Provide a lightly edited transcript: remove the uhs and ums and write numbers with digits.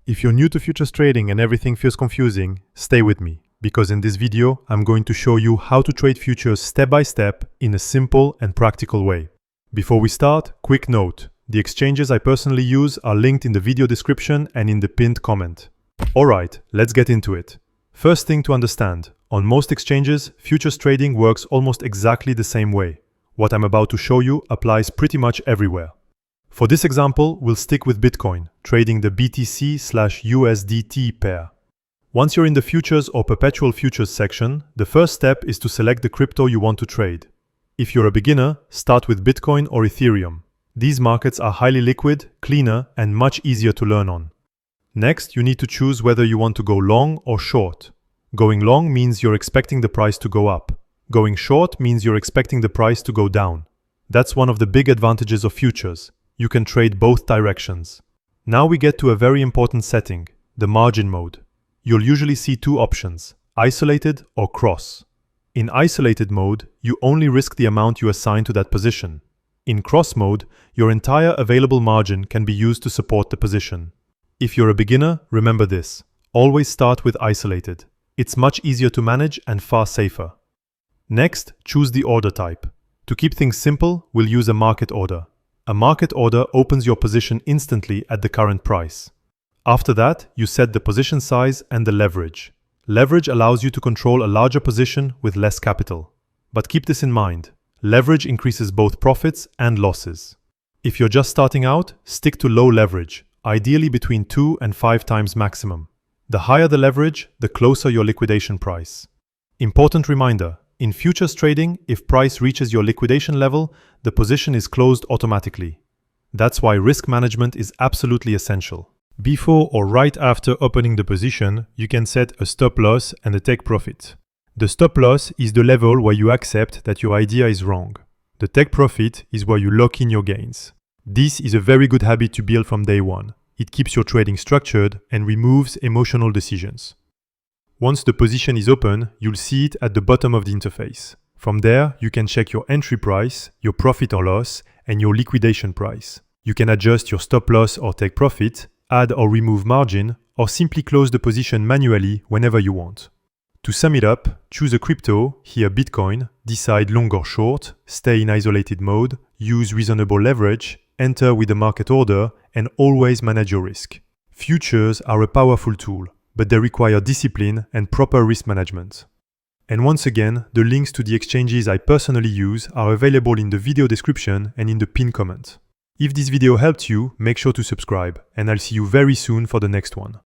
If you're new to futures trading and everything feels confusing, stay with me, because in this video, I'm going to show you how to trade futures step by step in a simple and practical way. Before we start, quick note, the exchanges I personally use are linked in the video description and in the pinned comment. Alright, let's get into it. First thing to understand, on most exchanges, futures trading works almost exactly the same way. What I'm about to show you applies pretty much everywhere. For this example, we'll stick with Bitcoin, trading the BTC/USDT pair. Once you're in the futures or perpetual futures section, the first step is to select the crypto you want to trade. If you're a beginner, start with Bitcoin or Ethereum. These markets are highly liquid, cleaner, and much easier to learn on. Next, you need to choose whether you want to go long or short. Going long means you're expecting the price to go up. Going short means you're expecting the price to go down. That's one of the big advantages of futures. You can trade both directions. Now we get to a very important setting, the margin mode. You'll usually see two options, isolated or cross. In isolated mode, you only risk the amount you assign to that position. In cross mode, your entire available margin can be used to support the position. If you're a beginner, remember this. Always start with isolated. It's much easier to manage and far safer. Next, choose the order type. To keep things simple, we'll use a market order. A market order opens your position instantly at the current price. After that, you set the position size and the leverage. Leverage allows you to control a larger position with less capital. But keep this in mind. Leverage increases both profits and losses. If you're just starting out, stick to low leverage, ideally between 2 and 5 times maximum. The higher the leverage, the closer your liquidation price. Important reminder, in futures trading, if price reaches your liquidation level, the position is closed automatically. That's why risk management is absolutely essential. Before or right after opening the position, you can set a stop loss and a take profit. The stop loss is the level where you accept that your idea is wrong. The take profit is where you lock in your gains. This is a very good habit to build from day one. It keeps your trading structured and removes emotional decisions. Once the position is open, you'll see it at the bottom of the interface. From there, you can check your entry price, your profit or loss, and your liquidation price. You can adjust your stop loss or take profit, add or remove margin, or simply close the position manually whenever you want. To sum it up, choose a crypto, here Bitcoin, decide long or short, stay in isolated mode, use reasonable leverage, enter with a market order, and always manage your risk. Futures are a powerful tool, but they require discipline and proper risk management. And once again, the links to the exchanges I personally use are available in the video description and in the pinned comment. If this video helped you, make sure to subscribe, and I'll see you very soon for the next one.